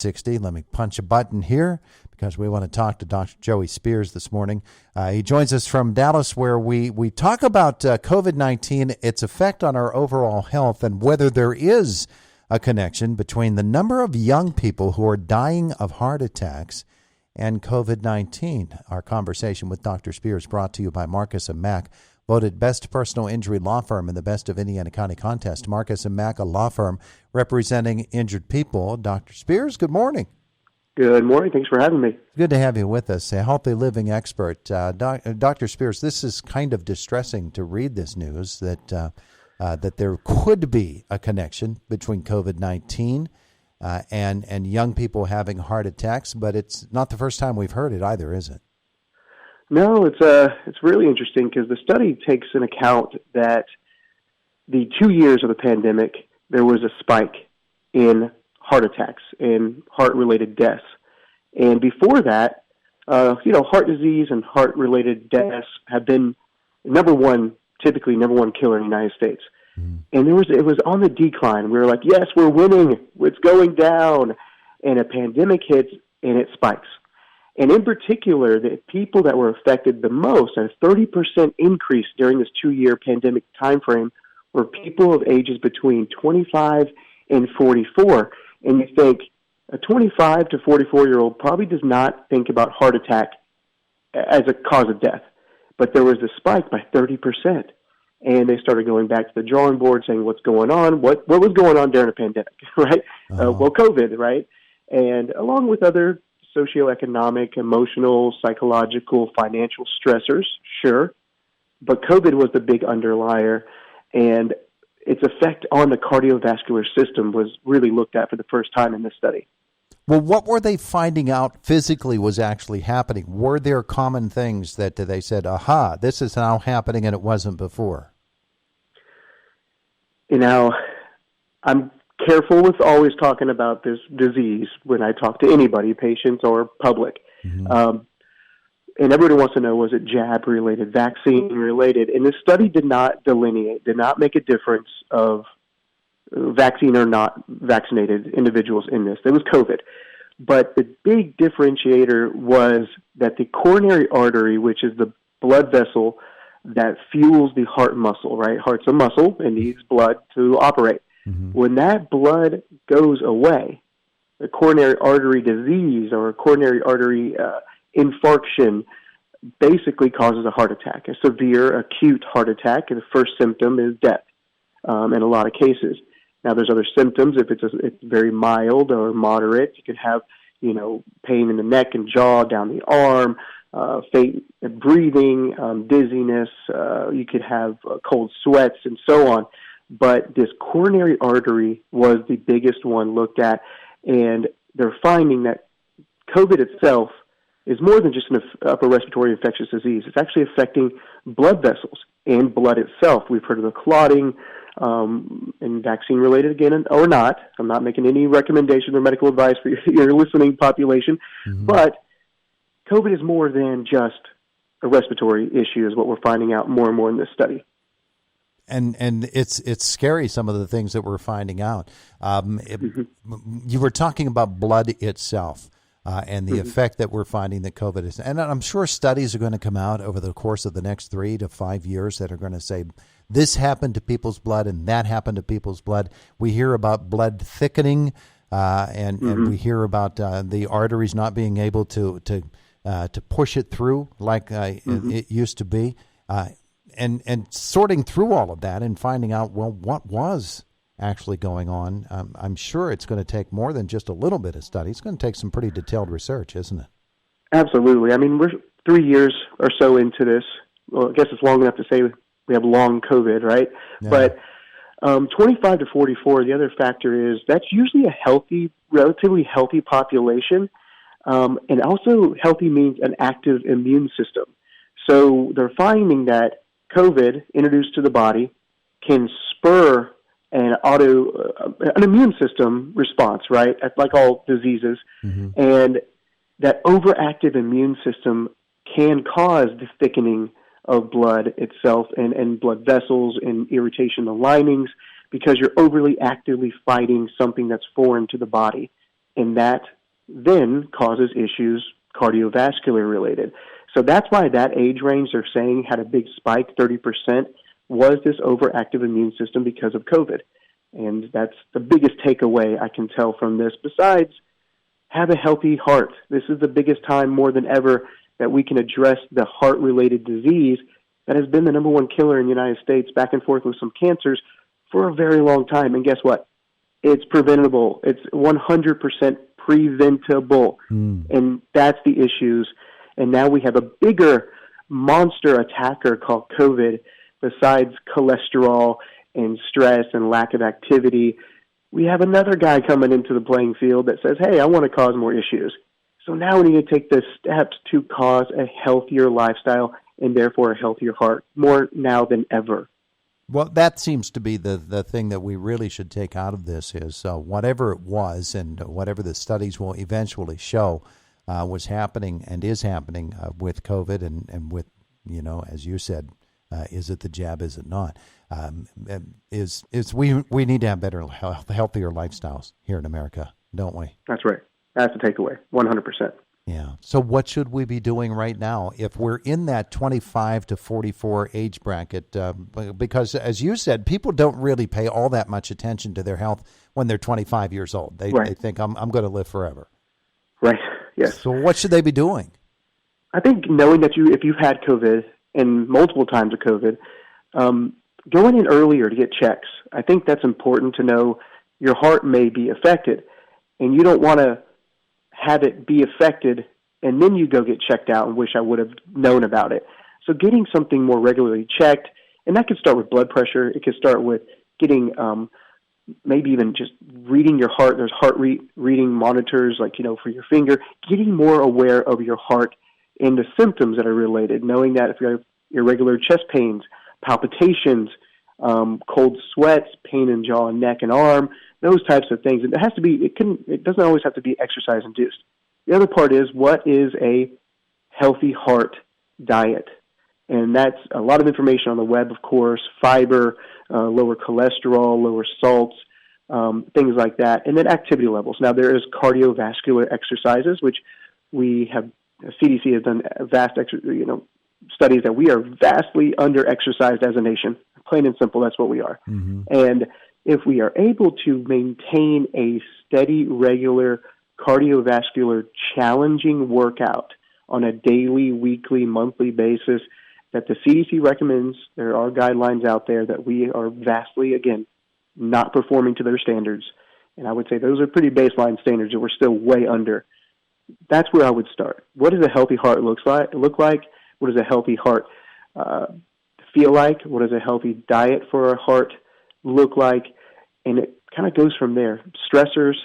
60. Let me punch a button here because we want to talk to Dr. Joey Speers this morning. He joins us from Dallas, where we talk about COVID-19, its effect on our overall health, and whether there is a connection between the number of young people who are dying of heart attacks and COVID-19. Our conversation with Dr. Speers brought to you by Marcus & Mack, voted best personal injury law firm in the Best of Indiana County contest. Marcus & Mack, a law firm representing injured people. Dr. Speers, good morning. Good morning. Thanks for having me. Good to have you with us, a healthy living expert. Dr. Speers, this is kind of distressing to read this news that there could be a connection between COVID-19 and young people having heart attacks, but it's not the first time we've heard it either, is it? No, it's really interesting because the study takes into account that the 2 years of the pandemic, there was a spike in heart attacks and heart-related deaths. And before that, heart disease and heart-related deaths have been typically number one killer in the United States. Mm-hmm. And it was on the decline. We were like, yes, we're winning. It's going down. And a pandemic hits and it spikes. And in particular, the people that were affected the most, a 30% increase during this 2-year pandemic timeframe, were people of ages between 25 and 44. And you think a 25 to 44-year-old probably does not think about heart attack as a cause of death. But there was a spike by 30%. And they started going back to the drawing board saying, what's going on? What was going on during a pandemic, right? COVID, right? And along with other socioeconomic, emotional, psychological, financial stressors, sure. But COVID was the big underlier, and its effect on the cardiovascular system was really looked at for the first time in this study. Well, what were they finding out physically was actually happening? Were there common things that they said, aha, this is now happening and it wasn't before? I'm careful with always talking about this disease when I talk to anybody, patients or public. Mm-hmm. And everybody wants to know, was it jab-related, vaccine-related? And this study did not delineate, did not make a difference of vaccine or not vaccinated individuals in this. It was COVID. But the big differentiator was that the coronary artery, which is the blood vessel that fuels the heart muscle, right? Heart's a muscle and needs blood to operate. Mm-hmm. When that blood goes away, the coronary artery disease or coronary artery infarction basically causes a heart attack, a severe acute heart attack, and the first symptom is death in a lot of cases. Now, there's other symptoms. If it's very mild or moderate, you could have, pain in the neck and jaw, down the arm, faint breathing, dizziness. You could have cold sweats and so on. But this coronary artery was the biggest one looked at, and they're finding that COVID itself is more than just an upper respiratory infectious disease. It's actually affecting blood vessels and blood itself. We've heard of the clotting and vaccine-related again, or not. I'm not making any recommendation or medical advice for your listening population, mm-hmm. But COVID is more than just a respiratory issue is what we're finding out more and more in this study. And it's scary, some of the things that we're finding out. Mm-hmm. You were talking about blood itself and the mm-hmm. effect that we're finding that COVID is. And I'm sure studies are going to come out over the course of the next 3 to 5 years that are going to say this happened to people's blood and that happened to people's blood. We hear about blood thickening and we hear about the arteries not being able to push it through like it used to be. And sorting through all of that and finding out, well, what was actually going on, I'm sure it's going to take more than just a little bit of study. It's going to take some pretty detailed research, isn't it? Absolutely. I mean, we're 3 years or so into this. Well, I guess it's long enough to say we have long COVID, right? Yeah. But 25 to 44, the other factor is that's usually a relatively healthy population. And also healthy means an active immune system. So they're finding that COVID introduced to the body can spur an immune system response, right? Like all diseases. Mm-hmm. And that overactive immune system can cause the thickening of blood itself and blood vessels and irritation of linings because you're overly actively fighting something that's foreign to the body. and that then causes issues cardiovascular related. So that's why that age range they're saying had a big spike, 30%, was this overactive immune system because of COVID. And that's the biggest takeaway I can tell from this. Besides, have a healthy heart. This is the biggest time more than ever that we can address the heart-related disease that has been the number one killer in the United States, back and forth with some cancers, for a very long time. And guess what? It's preventable. It's 100% preventable. And that's the issues. And now we have a bigger monster attacker called COVID, besides cholesterol and stress and lack of activity. We have another guy coming into the playing field that says, hey, I want to cause more issues. So now we need to take the steps to cause a healthier lifestyle and therefore a healthier heart, more now than ever. Well, that seems to be the thing that we really should take out of this is whatever it was and whatever the studies will eventually show was happening and is happening with COVID and with, as you said, is it the jab, is it not? We need to have better, healthier lifestyles here in America, don't we? That's right. That's the takeaway, 100%. Yeah. So what should we be doing right now if we're in that 25 to 44 age bracket? Because, as you said, people don't really pay all that much attention to their health when they're 25 years old. They think, I'm going to live forever. Right, yes. So what should they be doing? I think knowing that if you've had COVID and multiple times of COVID, going in earlier to get checks. I think that's important to know. Your heart may be affected, and you don't want to have it be affected and then you go get checked out and wish I would have known about it. So getting something more regularly checked, and that could start with blood pressure. It could start with getting maybe even just reading your heart. There's heart reading monitors, like, for your finger, getting more aware of your heart and the symptoms that are related, knowing that if you have irregular chest pains, palpitations, cold sweats, pain in jaw and neck and arm, those types of things. And it doesn't always have to be exercise induced. The other part is, what is a healthy heart diet? And that's a lot of information on the web, of course, fiber, lower cholesterol, lower salts, things like that. And then activity levels. Now, there is cardiovascular exercises, which we have, CDC has done vast studies that we are vastly under-exercised as a nation. Plain and simple, that's what we are. Mm-hmm. And if we are able to maintain a steady, regular, cardiovascular, challenging workout on a daily, weekly, monthly basis that the CDC recommends, there are guidelines out there that we are vastly, again, not performing to their standards. And I would say those are pretty baseline standards that we're still way under. That's where I would start. What does a healthy heart look like? What does a healthy heart feel like? What does a healthy diet for a heart look like? And it kind of goes from there. Stressors,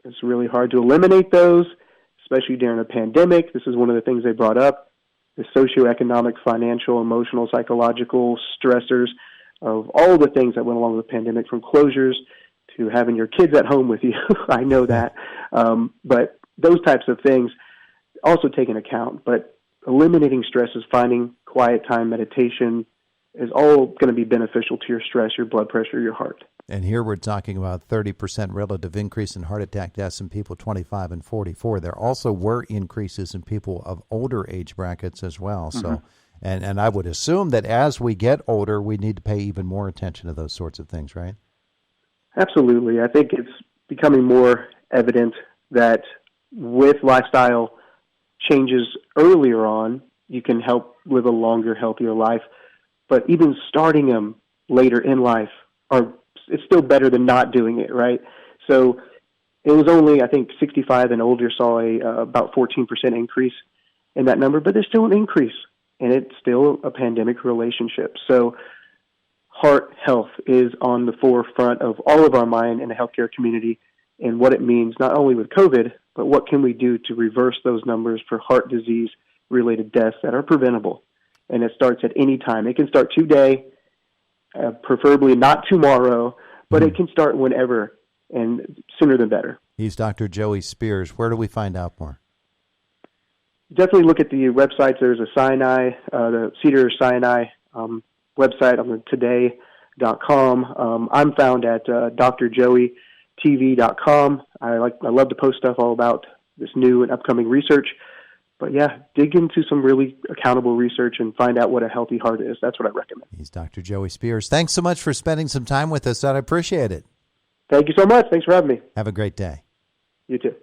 it's really hard to eliminate those, especially during a pandemic. This is one of the things they brought up, the socioeconomic, financial, emotional, psychological stressors of all the things that went along with the pandemic, from closures to having your kids at home with you. I know that. But those types of things also take into account. But eliminating stresses, finding quiet time, meditation, is all going to be beneficial to your stress, your blood pressure, your heart. And here we're talking about 30% relative increase in heart attack deaths in people 25 and 44. There also were increases in people of older age brackets as well. Mm-hmm. So, and I would assume that as we get older, we need to pay even more attention to those sorts of things, right? Absolutely. I think it's becoming more evident that with lifestyle changes earlier on, you can help live a longer, healthier life. But even starting them later in life, it's still better than not doing it, right? So it was only, I think, 65 and older saw about 14% increase in that number, but there's still an increase, and it's still a pandemic relationship. So heart health is on the forefront of all of our mind in the healthcare community, and what it means not only with COVID, but what can we do to reverse those numbers for heart disease-related deaths that are preventable. And it starts at any time. It can start today, preferably not tomorrow, but it can start whenever, and sooner than better. He's Dr. Joey Speers. Where do we find out more? Definitely look at the websites. There's a the Cedars-Sinai website on the today.com. I'm found at Dr. Joey hearttv.com. I love to post stuff all about this new and upcoming research. But yeah, dig into some really accountable research and find out what a healthy heart is. That's what I recommend. He's Dr. Joey Speers. Thanks so much for spending some time with us. I appreciate it. Thank you so much. Thanks for having me. Have a great day. You too.